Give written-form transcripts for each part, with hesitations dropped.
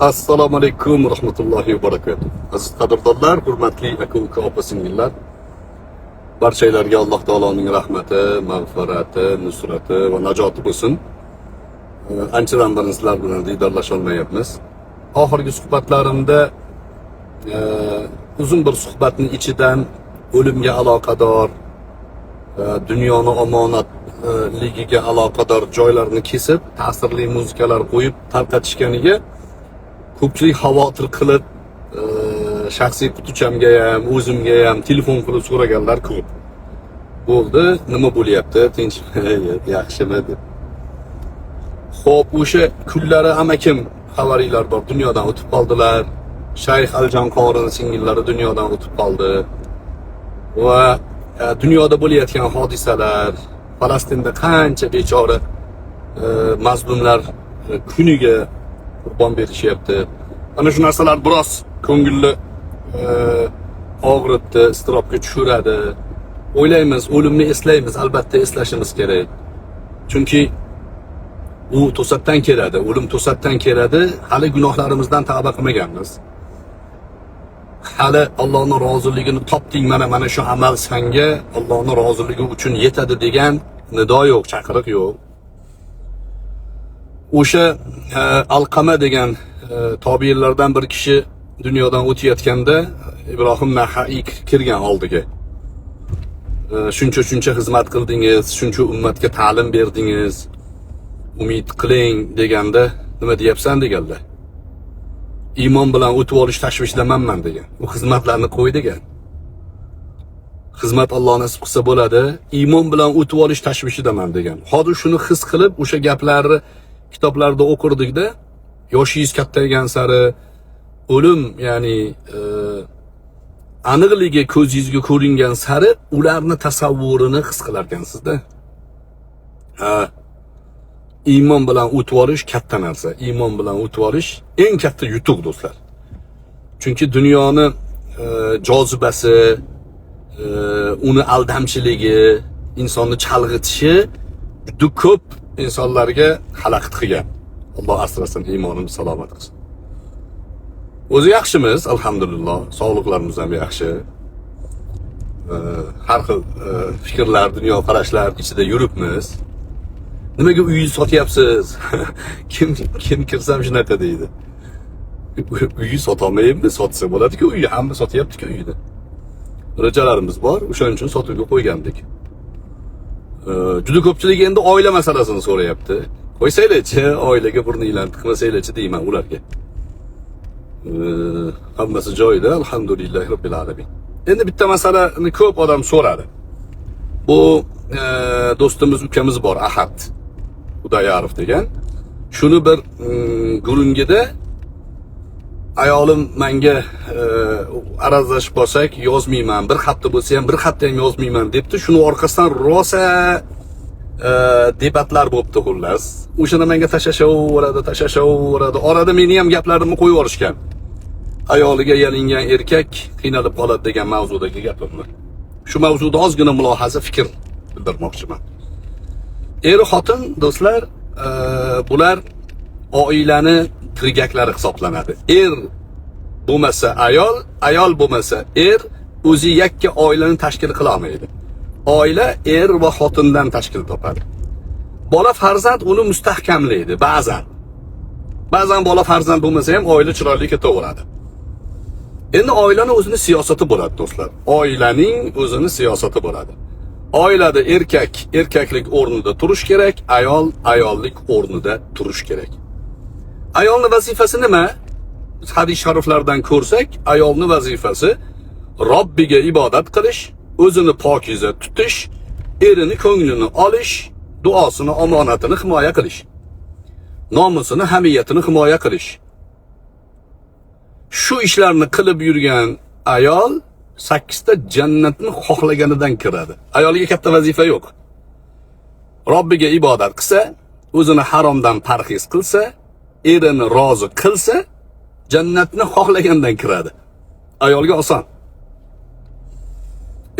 Assalomu alaykum rahmatullohi va barakatuh. Aziz qadrdonlar, hurmatli aka-uka, opa-singillar. Barchalarga Alloh taoloning rahmati, mag'firati, nusrati va najoti bo'lsin. Anchadan beri sizlar bilan diydorlasha olmayapmiz. Oxirgi suhbatlarimda uzun bir suhbatning ichidan o'limga aloqador, dunyoni omonatligiga aloqador joylarni kesib, ta'sirli muzikalar qo'yib tarqatishganiga ko'pchilik xavotir qilib, shaxsiy qutuchamga ham, o'zimga ham telefon qilib so'raganlar ko'p. Bo'ldi, nima bo'lyapti, tinchmi, yaxshimi deb. Xo'p, o'sha kunlari amakim xabariylar bor, dunyodan o'tib qoldilar. Shayx Aljon Qorin singillari dunyodan o'tib qoldi. Va dunyoda bo'layotgan hodisalar, Falastinda qancha bechora mazlumlar kuniga qurbon berishyapti. Ana shu narsalar biroz ko'ngilni og'ritdi, iztirobga tushiradi. O'ylaymiz, o'limni eslaymiz, albatta eslashimiz kerak. Chunki u to'satdan keladi, o'lim to'satdan keladi. Hali gunohlarimizdan tavba qilmaganmiz. Hali Allohning roziligini topding, mana shu amal senga Allohning roziligi uchun yetadi degan nido yo'q, chaqiriq yo'q. O'sha Alqama degan tobiinlardan bir kishi dunyodan o'tayotganda Ibrohim Nahai kirgan oldiga. Shuncha xizmat qildingiz, shuncha ummatga ta'lim berdingiz, umid qiling deganda nima deyapsan deganlar. Iymon bilan o'tib olish tashvishdamanman degan. U xizmatlarni qo'y degan. Xizmat Alloh nasib qilsa bo'ladi, iymon bilan o'tib olish tashvishidaman degan. Hozir shuni his qilib, o'sha gaplarni kitoblarda o'qirdikda, yoshingiz kattaygan sari o'lim, ya'ni aniqligi ko'zingizga ko'ringan sari ularni tasavvurini his qilar ekansizda. Iymon bilan o'tib olish katta narsa. Iymon bilan o'tib olish eng katta yutuq do'stlar. Chunki dunyoni jozibasi, uni aldamchiligi, insonni chalg'itishi juda ko'p insonlarga xalaqit qilgan. Alloh asrasin, iymonimiz salomat qilsin. O'zi yaxshimiz, alhamdulillah, sog'liqlarimiz ham yaxshi. Har xil fikrlar, dunyo qarashlar ichida yuribmiz. Nimaga uyingizni sotyapsiz? Kim kirsam shunaqa deydi. Uyni sotolmayapti, sotsa bo'ladi-ku, uyni hamma sotyapti-ku uyni. Rejalarimiz bor, o'shaning uchun sotuvga qo'ygandik. Juda ko'pchilik endi oila masalasini so'rayapti. Qo'ysanglar-chi, oilaga burninglarni tiqmasanglar-chi deyman ularga. Hammasi joyida, alhamdulillah robbil alamin. Endi bitta masalani ko'p odam so'radi. Bu do'stimiz, ukamiz bor, Ahad Xudayarov degan. Shuni bir gurungida ayolim menga arazlashib qolsak yozmayman, bir hafta bo'lsa ham bir hafta ham yozmayman debdi. Shuni orqasidan rosa debatlar bo'libdi xullas. O'shani menga tashlashadi. Orada meni ham gaplarimni qo'yib yorishgan. Ayoliga yalingan erkak qiynalib qoladi degan mavzudagi gapimni. Shu mavzuda ozgina mulohaza, fikr bildirmoqchiman. Er xotin do'stlar, bular oilani tirgaklari hisoblanadi. Er bo'lmasa ayol, ayol bo'lmasa er o'zi yakka oilani tashkil qila olmaydi. Oila er va xotindan tashkil topadi. Bola farzand uni mustahkamlaydi ba'zan. Ba'zan bola farzand bo'lmasa ham oila chiroyli ketaveradi. Endi oilaning o'zini siyosati bo'ladi do'stlar. Oilaning o'zini siyosati bo'ladi. Oilada erkak erkaklik o'rnida turish kerak, ayol ayollik o'rnida turish kerak. Ayolning vazifasi nima? Hadis shariflardan ko'rsak, ayolning vazifasi Robbiga ibodat qilish, o'zini pokiza tutish, erini ko'nglini olish, duosini, omonatini himoya qilish, nomusini, hamiyatini himoya qilish. Shu ishlarni qilib yurgan ayol 8 ta jannatni xohlaganidan kiradi. Ayolga katta vazifa yo'q. Robbiga ibodat qilsa, o'zini haromdan parhez qilsa, erini rozi qilsa, jannatni xohlagandan kiradi. Ayolga oson.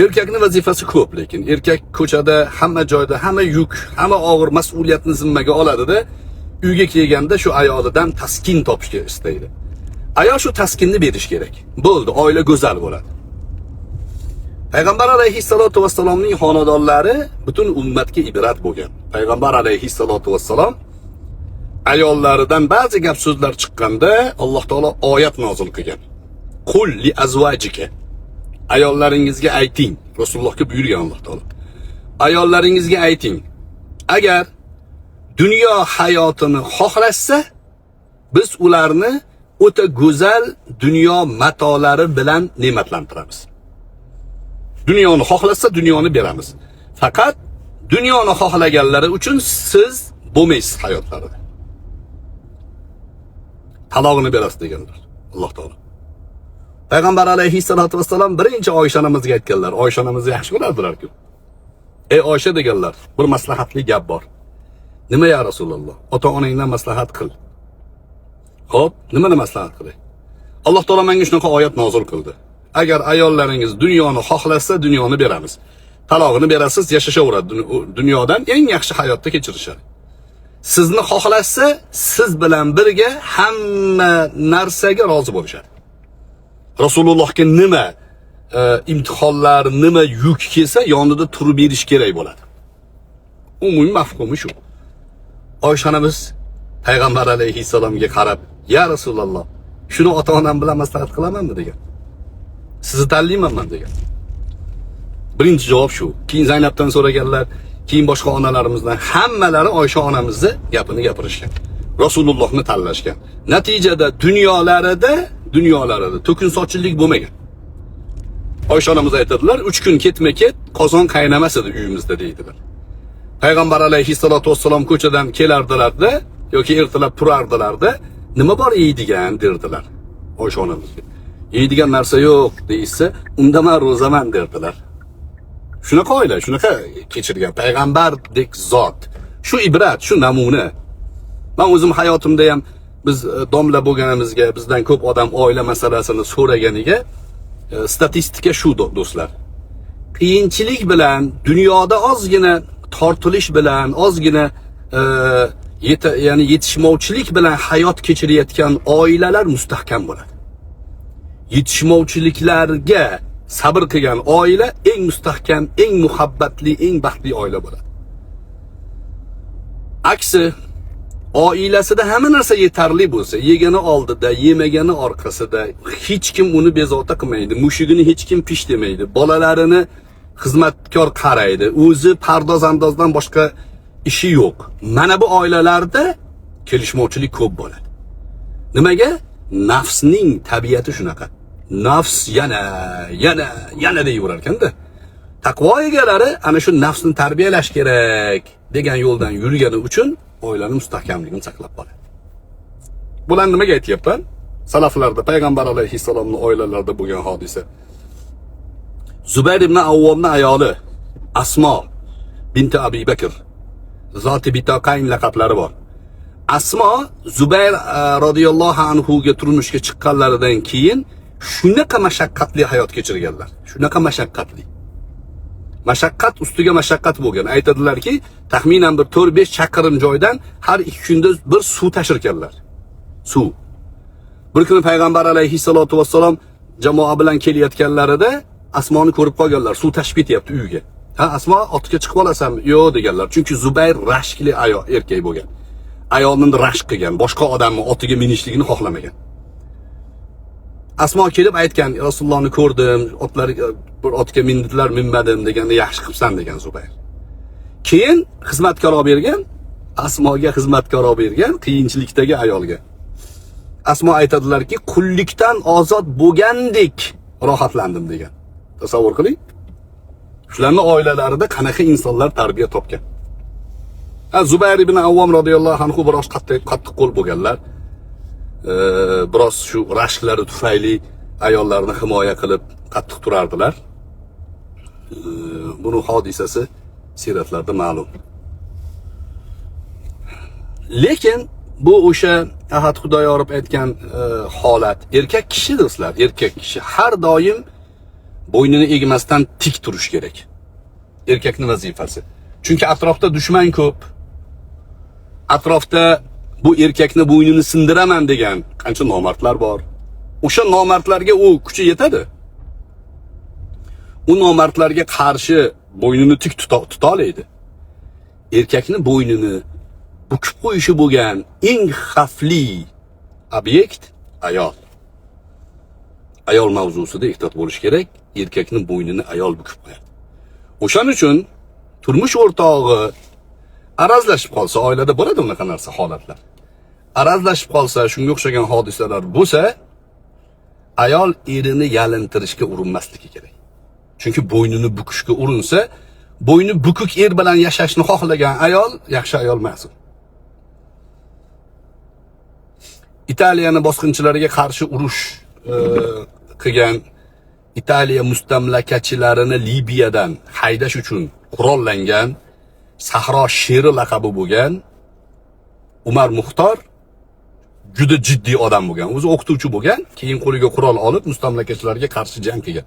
Erkakning vazifasi ko'p, lekin erkak ko'chada, hamma joyda, hamma yuk, hamma og'ir mas'uliyatni zimmaga oladi-da, uyga kelganda shu ayolidan taskin topishga istaydi. Ayol shu taskinni berish kerak. Bo'ldi, oila go'zal bo'ladi. Payg'ambar alayhissalatu vassalomning xonadonlari butun ummatga ibrat bo'lgan. Payg'ambar alayhissalatu vassalom ayollaridan ba'zi gap so'zlar chiqqanda Alloh taolo oyat nozil qilgan. Qul li azwajika. Ayollaringizga ayting. Rasulullohga buyurgan Alloh taolo. Ayollaringizga ayting. Agar dunyo hayotini xohlashsa, biz ularni o'ta go'zal dunyo matolari bilan ne'matlantiramiz. Dunyoni xohlasa dunyoni beramiz. Faqat dunyoni xohlaganlari uchun siz bo'lmaysiz hayotlarida. Talog'ini berasiz deganlar Alloh taolo. Payg'ambar alayhissalatu vassalam birinchi Oysha onamizga aytganlar. Oysha onamizni yaxshi ko'rardilar-ku. Ey Oysha deganlar, bir maslahatli gap bor. Nima ya Rasululloh? Ota-onangdan maslahat qil. Xo'p, nimani maslahat qilay? Alloh taolo menga shunaqa oyat nozil qildi. Agar ayollaringiz dunyoni xohlasa, dunyoni beramiz. Talog'ini berasiz, yashashaveradi. Dunyodan eng yaxshi hayotda kechirishadi. Sizni xohlasa, siz bilan birga hamma narsaga rozi bo'lishadi. Rasulullohga nima imtihonlar, nima yuk kelsa, yonida turib berish kerak bo'ladi. Umumiy mafhumi shu. Oysha onamiz Payg'ambar alayhissalomga qarab, "Ya Rasululloh, shuni ota-onam bilan maslahat qilamanmi?" degan. "Sizni tanlaymanman" degan. Birinchi javob shu. Keyin Zaynabdan so'raganlar, keyin boshqa onalarimizdan hammalari Oysha onamizni gapini gapirishgan. Rasulullohni tanlashgan. Natijada dunyolarida to'kinsochlik bo'lmagan. Oysha onamiz aytadilar, 3 kun ketma-ket qozon qaynamas edi uyimizda deydilar. Payg'ambar alayhissalatu vassalom ko'chadan kelardilarda yoki ertalab turardilarda, nima bor yeydigan derdilar Oysha onamizga. Yeydigan narsa yo'q deysa, unda men ro'zaman derdilar. Shunaqa oila, shunaqa kechirgan payg'ambardek zot. Shu ibrat, shu namuna. Men o'zim hayotimda ham biz domla bo'lganimizga, bizdan ko'p odam oila masalasini so'raganiga statistika shu do'stlar. Qiyinchilik bilan, dunyoda ozgina tortilish bilan, ozgina ya'ni yetishmovchilik bilan hayot kechirayotgan oilalar mustahkam bo'ladi. Yetishmovchiliklarga sabr qilgan oila eng mustahkam, eng muhabbatli, eng baxtli oila bo'ladi. Aksi oilasida hamma narsa yetarli bo'lsa, yegani oldida, yemagani orqasida, hech kim uni bezovta qilmaydi, mushugini hech kim pish demaydi, bolalarini xizmatkor qaraydi, o'zi pardoz-andozdan boshqa ishi yo'q. Mana bu oilalarda kelishmovchilik ko'p bo'ladi. Nimaga? Nafsning tabiati shunaqa. Nafs yana deyaverar ekanda. Taqvo egalari ana shu nafsni tarbiyalash kerak degan yo'ldan yurgani uchun oilaning mustahkamligini saqlab qoladi. Bular nimaga aytyapman? Salaflarda Payg'ambar alayhissalomning oilalarida bo'lgan hodisa. Zubayr ibn Avvomning ayoli Asmo binti Abi Bakr zoti bitaqayn laqablari bor. Asmo Zubayr radhiyallohu anhu ga turmushga chiqqanlaridan keyin shunaqa mashaqqatli hayot kechirganlar. Shunaqa mashaqqatli. Mashaqqat ustiga mashaqqat bo'lgan. Aytadilarki, taxminan bir 4-5 chaqirim joydan har 2 kunda bir suv tashirganlar. Suv. Bir kuni Payg'ambar alayhissalatu vassalom jamoa bilan kelayotganlarida Asmoni ko'rib qolganlar, suv tashib ketyapti uyiga. Ha, Asmo, otga chiqib olasanmi? Yo'q deganlar. Chunki Zubayr rashkli erkak bo'lgan. Ayolni rashk qilgan, boshqa odamning otiga minishligini xohlamagan. Asmo kelib aytgan, Rasulullohni ko'rdim, bir otga mindilar, minmadim deganda yaxshi qilibsan degan Zubayr. Keyin xizmatkor olib bergan, Asmoga xizmatkor olib bergan qiyinchilikdagi ayolga. Asmo aytadilarki, qullikdan ozod bo'lgandek rohatlandim degan. Tasavvur qiling. Shularning oilalarida qanaqa insonlar tarbiya topgan. Zubayr ibn Avvom radhiyallohu anhu biroz qattiq qo'l bo'lganlar. Biroz shu rashklari tufayli ayollarni himoya qilib qattiq turardilar. Buni hodisasi siratlarda ma'lum. Lekin bu o'sha Ahad Xudoyorov aytgan holat. Erkak kishi do'stlar, erkak kishi har doim bo'ynini egmasdan tik turish kerak. Erkakning vazifasi. Chunki atrofda dushman ko'p. Atrofda bu erkakni bo'ynini sindiraman degan qancha nomardlar bor. O'sha nomardlarga u kuchi yetadi. U nomardlarga qarshi bo'ynini tik tuta oladi. Erkakni bo'ynini bukib qo'yishi bo'lgan eng xavfli obyekt ayol. Ayol mavzusida ehtiyot bo'lish kerak. Erkakni bo'ynini ayol bukib qo'yadi. O'shaning uchun turmush o'rtog'i arazlashib qolsa, oilada bo'ladi unaqa narsa holatlar. Arazlashib qolsa, shunga o'xshagan hodisalar bo'lsa, ayol erini yalintirishga urinmasligi kerak. Chunki bo'ynini bukishga urinsa, bo'yni bukuk er bilan yashashni xohlagan ayol yaxshi ayol emas. Italiyani bosqinchilariga qarshi urush qilgan Italiya mustamlakachilarini Libiyadan haydash uchun qurollangan Sahro sheri laqabi bo'lgan Umar Muxtor juda jiddiy odam bo'lgan. O'zi o'qituvchi bo'lgan, keyin qo'liga qurol olib mustamlakachilarga qarshi jang qilgan.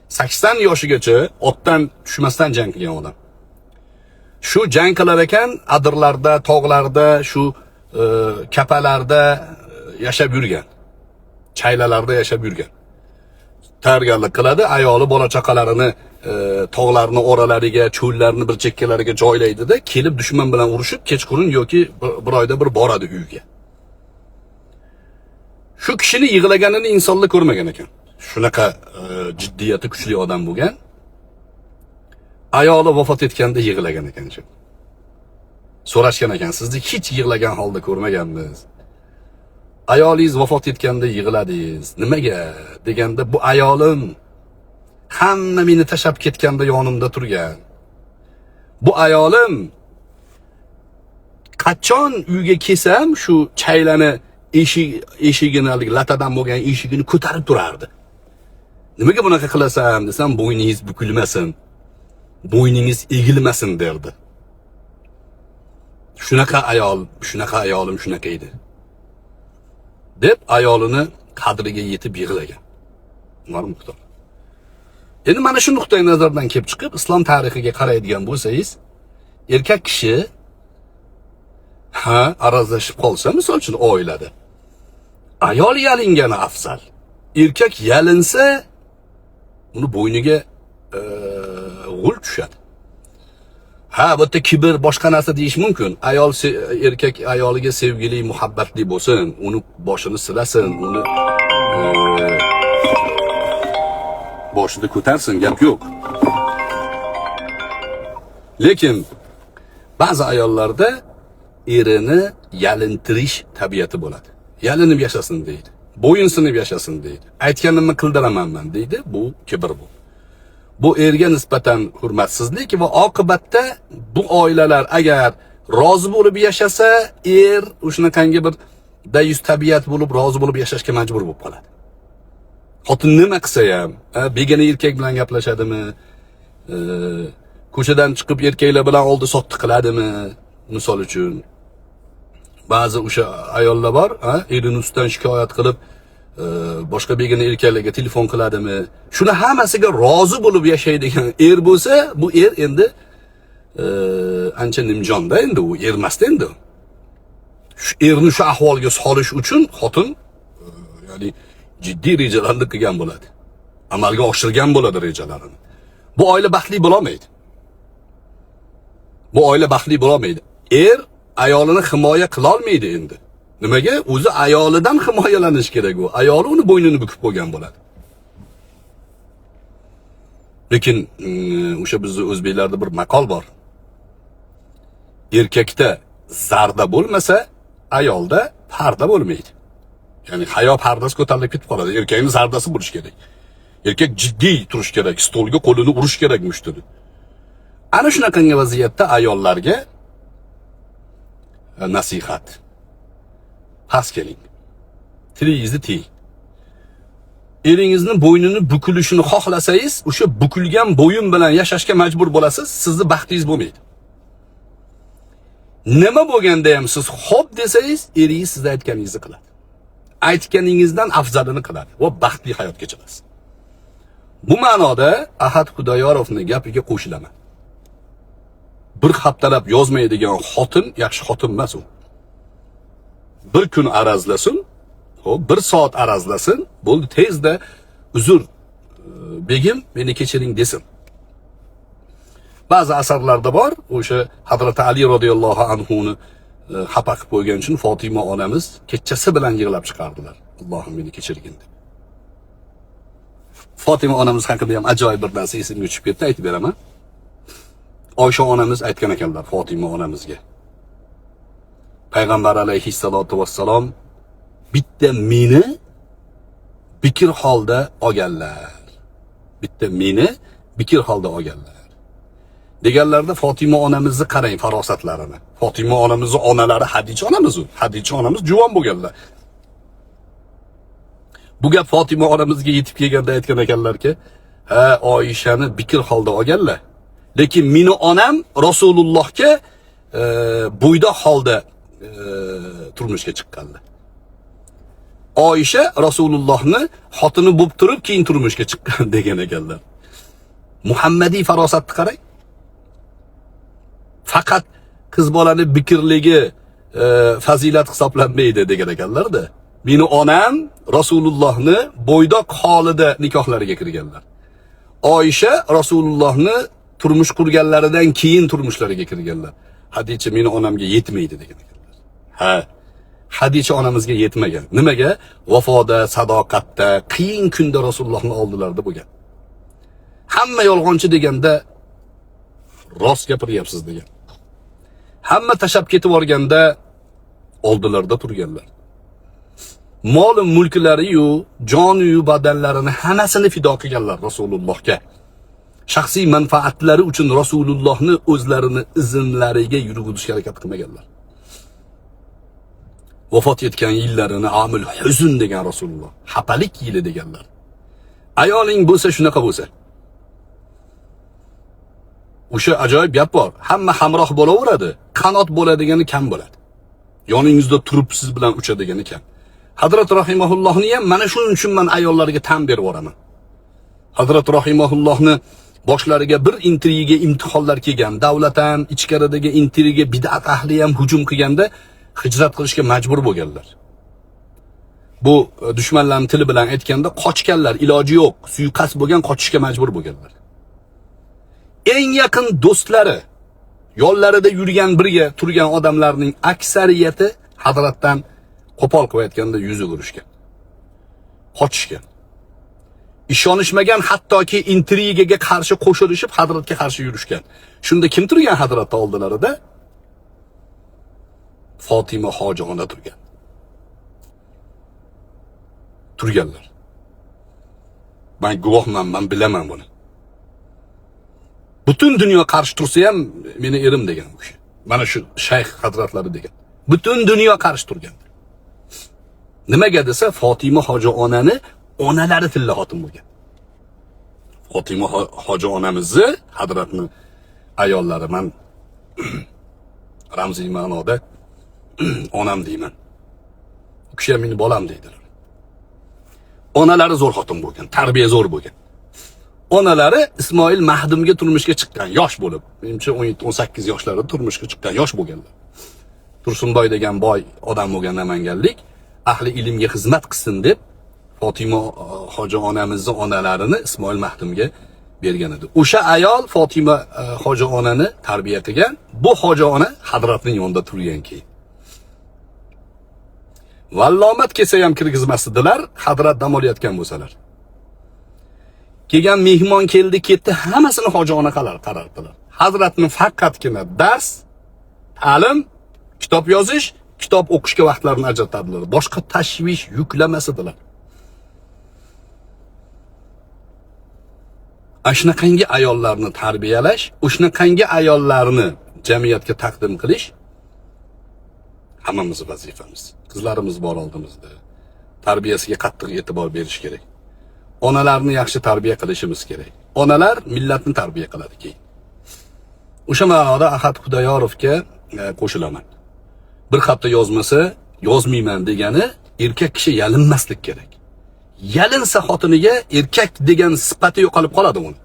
80 yoshigacha otdan tushmasdan jang qilgan odam. Shu jang qilar ekan, adirlarda, tog'larda, shu kapalarda yashab yurgan. Chaylalarda yashab yurgan. Tayyorgarlik qiladi, ayoli bola chaqalarini tog'larni oralariga, cho'llarni bir chekkalariga joylaydi-da, kelib dushman bilan urushib, kechqurun yoki bir oyda bir boradi uyiga. Shu kishini yig'laganini insonlar ko'rmagan ekan. Shunaqa jiddiyati kuchli odam bo'lgan. Ayoli vafot etganda yig'lagan ekan. So'rashgan ekan, sizni hech yig'lagan holda ko'rmaganmiz. Ayolingiz vafot etganda yig'ladingiz. Nimaga? Deganda, bu ayolim hamma meni tashab ketganda yonimda turgan. Bu ayolim qachon uyga kelsam, shu chaylani eshigini, latadan bo'lgan eshigini ko'tarib turardi. Nimaga bunaqa qilasam desam, bo'yningiz bukilmasin, bo'yningiz egilmasin derdi. Shunaqa ayolim shunaqa edi. deb ayolini qadriga yetib yig'lagan. Umar Muxtor. Endi mana shu nuqtai nazardan kelib chiqib, islom tarixiga qaraydigan bo'lsangiz, erkak kishi arazlashib qolsa, misol uchun oilada, ayol yalingani afzal. Erkak yalinsa, uni bo'yniga g'ul tushadi. Bu yerda kibr, boshqa narsa deyish mumkin. Erkak ayoliga sevgili, muhabbatli bo'lsin, uni boshini silasin, uni boshida ko'tarsin, gap yo'q. Lekin ba'zi ayollarda erini yalintirish tabiati bo'ladi. Yalinib yashasin deydi. Bo'yin sinib yashasin deydi. Aytganimni qildiramanman deydi. Bu kibr bu. Bu erga nisbatan hurmatsizlik va oqibatda bu oilalar agar rozi bo'lib yashasa, er o'shanaqangi bir dayus tabiat bo'lib rozi bo'lib yashashga majbur bo'lib qoladi. Xotin nima qilsa ham, begona erkak bilan gaplashadimi, ko'chadan chiqib erkaklar bilan oldi sotdi qiladimi, misol uchun. Ba'zi o'sha ayollar bor, erini ustidan shikoyat qilib, boshqa begona erkaklarga telefon qiladimi? Shuni hammasiga rozi bo'lib yashaydigan er bo'lsa, bu er endi ancha nimjonda, endi u ermasda endi. Shu erni shu ahvolga solish uchun xotin ya'ni jiddiy rejalarni qilgan bo'ladi. Amalga oshirgan bo'ladi rejalarini. Bu oila baxtli bo'la olmaydi. Bu oila baxtli bo'la olmaydi. Er ayolini himoya qila olmaydi endi. Nimaga? O'zi ayolidan himoyalanish kerak u. Ayoli uni bo'ynini bukib qo'ygan bo'ladi. Lekin o'sha bizning o'zbeklarda bir maqol bor. Erkakda zarda bo'lmasa, ayolda parda bo'lmaydi. Ya'ni hayo pardasi ko'tarilib ketib qoladi. Erkakning zardasi bo'lish kerak. Erkak jiddiy turish kerak, stolga qo'lini urish kerak mushtini. Ana shunaqangi vaziyatda ayollarga nasihat. Pas keling. Tilingizni tiying. Eringizni bo'ynini bukilishini xohlasangiz, o'sha bukilgan bo'yin bilan yashashga majbur bo'lasiz, sizni baxtingiz bo'lmaydi. Nima bo'lganda ham siz xo'p desangiz, eringiz sizga aytganingizni qiladi. Aytganingizdan afzalini qiladi va baxtli hayot kechirasiz. Bu ma'noda Ahad Xudoyorovning gapiga qo'shilaman. Bir haftalab yozmaydigan xotin yaxshi xotin emas u. bir kun arazlasin, hop, bir soat arazlasin, bo'ldi tezda uzr begim meni kechiring desin. Ba'zi asarlarda bor, o'sha Hazrat Ali radhiyallohu anhuni xafa qilib qo'ygan uchun Fatima onamiz kechasi bilan yig'lab chiqardilar. Allohim meni kechirgin deb. Fatima onamiz haqida ham ajoyib bir narsa esimga tushib ketdi, aytib beraman. Oysha onamiz aytgan ekanlar Fatima onamizga. Payg'ambar alayhissalatu vassalom bitta meni bikir holda olganlar. Bitta meni bikir holda olganlar. Deganlarda Fatima onamizni qarang farosatlarini. Fatima onamizning onalari Hadicha onamiz. Hadicha onamiz juvon bo'lganlar. Bu gap Fatima onamizga yetib kelganda aytgan ekanlarki, ha, Oyishani bikir holda olganlar. Lekin meni onam Rasulullohga bo'ydoq holda turmushga chiqqanlar. Oyisha Rasulullohni xotini bo'lib turib keyin turmushga chiqqan degan ekanlar. Muhammadiy farosatni qarang. Faqat qiz bolani bikirligi fazilat hisoblanmaydi degan ekanlar-da. Meni onam Rasulullohni bo'ydoq holida nikohlariga kirganlar. Oyisha Rasulullohni turmush qurganlaridan keyin turmushlariga kirganlar. Hadicha meni onamga yetmaydi degan ekanlar. Ha, Hadicha onamizga yetmagan. Nimaga? Vafoda, sadoqatda, qiyin kunda Rasulullohni oldilarida bo'lgan. Hamma yolg'onchi deganda rost gapiryapsiz degan. Hamma tashab ketib o'rganda oldilarida turganlar. Mol mulklari-yu, joni-yu badanlarini hammasini fido qilganlar Rasulullohga. Shaxsiy manfaatlari uchun Rasulullohni o'zlarini izinlariga yurgizishga harakat qilmaganlar. Vafot etgan yillarini amil huzn degan Rasululloh, xafalik yili deganlar. Ayoling bo'lsa shunaqa bo'lsa. O'sha ajoyib gap bor. Hamma hamroh bo'laveradi, qanot bo'ladigani kam bo'ladi. Yoningizda turib siz bilan uchadigani kam. Hazrat rahimahullohni ham mana shuning uchun men ayollarga tan berib o'raman. Hazrat rahimahullohni boshlariga bir intriga imtihonlar kelgan, davlat ham, ichkaridagi intriga bid'at ahli ham hujum qilganda hijrat qilishga majbur bo'lganlar. Bu dushmanlarning tili bilan aytganda qochganlar, iloji yo'q, suiqasd bo'lgan, qochishga majbur bo'lganlar. Eng yaqin do'stlari, yo'llarida yurgan birga turgan odamlarning aksariyati Hazratdan qo'pol qilayotganda yuzi urishgan. Qochishgan. Ishonishmagan, hattoki intrigaga qarshi qo'shilishib Hazratga qarshi yurishgan. Shunda kim turgan Hazratning oldilarida? Fatima hojona turgan. Turganlar. Men guvohman, men bilaman buni. Butun dunyo qarshi tursa ham meni erim degan u kishi. Mana shu shayx hazratlari degan. Butun dunyo qarshi turgan. Nimaga desa, Fatima hoji onani onalari tilla xotin bo'lgan. Fatima hoji onamizni Hazratni ayollari, men ramziy ma'noda onam deyman. U kishi ham meni bolam deydilar. Onalari zo'r xotin bo'lgan, tarbiya zo'r bo'lgan. Onalari Ismoil Mahdumga turmushga chiqqan, yosh bo'lib, menimcha 17-18 yoshlarida turmushga chiqqan, yosh bo'lganlar. Tursunboy degan boy odam bo'lgan namanganlik, ahli ilmga xizmat qilsin deb Fatima hoji onamizning onalarini Ismoil Mahdumga bergan edi. O'sha ayol Fatima hoji onani tarbiya qilgan. Bu hoji ona Hazratning yonida turgan keyin. Vallomat kelsa ham kirgizmasdilar, Hazrat dam olayotgan bo'lsalar. Kelgan mehmon keldi, ketdi, hammasini hoji ona qarardilar. Hazratning faqatgina dars, ta'lim, kitob yozish, kitob o'qishga vaqtlarini ajratadilar. Boshqa tashvish yuklamasidilar. Ashunaqangi ayollarni tarbiyalash, o'shunaqangi ayollarni jamiyatga taqdim qilish hammamizning vazifamiz. Qizlarimiz bor oldimizda. Tarbiyasiga qattiq e'tibor berish kerak. Onalarni yaxshi tarbiya qilishimiz kerak. Onalar millatni tarbiya qiladi keyin. O'sha ma'noda Ahad Xudoyorovga qo'shilaman. Bir hafta yozmasa, yozmayman degani erkak kishi yalinmaslik kerak. Yalinsa xotiniga erkak degan sifati yo'qolib qoladi uni.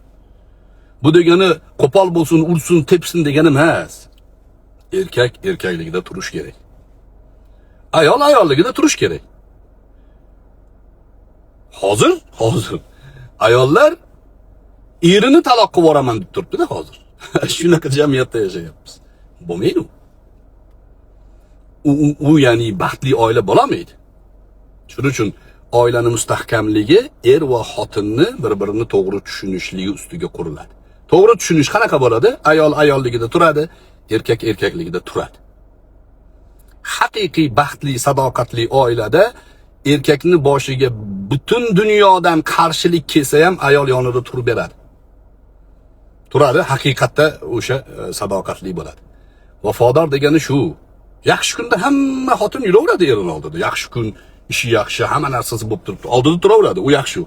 Bu degani qo'pol bo'lsin, ursin, tepsin degani emas. Erkak erkakligida turish kerak. Ayol ayolligida turish kerak. Hozir ayollar erini taloq qilib yuboraman deb turibdi-da hozir. Shunaqa jamiyatda yashayapmiz. Bo'lmaydi. U ya'ni baxtli oila bo'lolmaydi. Shuning uchun oilaning mustahkamligi er va xotinni bir-birini to'g'ri tushunishligi ustiga quriladi. To'g'ri tushunish qanaqa bo'ladi? Ayol ayolligida turadi, erkak erkakligida turadi. Haqiqiy baxtli, sadoqatli oilada erkakni boshiga butun dunyodan qarshilik kelsa ham ayol yonida turib beradi. Turadi, haqiqatda o'sha sadoqatli bo'ladi. Vafodor degani shu. Yaxshi kunda hamma xotin yuraveradi erining oldida. Yaxshi kun, ishi yaxshi, hamma narsasi bo'lib turibdi. Oldida turaveradi, u yaxshi.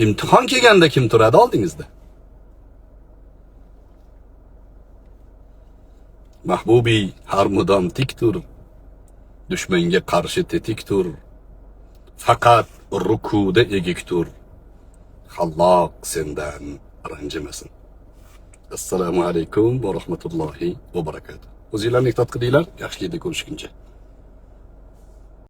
Imtihon kelganda kim turadi oldingizda? Mahbubi har mudom tik tur. Dushmanga qarshi tetik tur. Faqat rukuda egik tur. Alloh sendan ranjimasin. Assalomu alaykum va rahmatullohi va barakatuh. O'zinglarni ehtiyot qilinglar, yaxshilikda ko'rishguncha.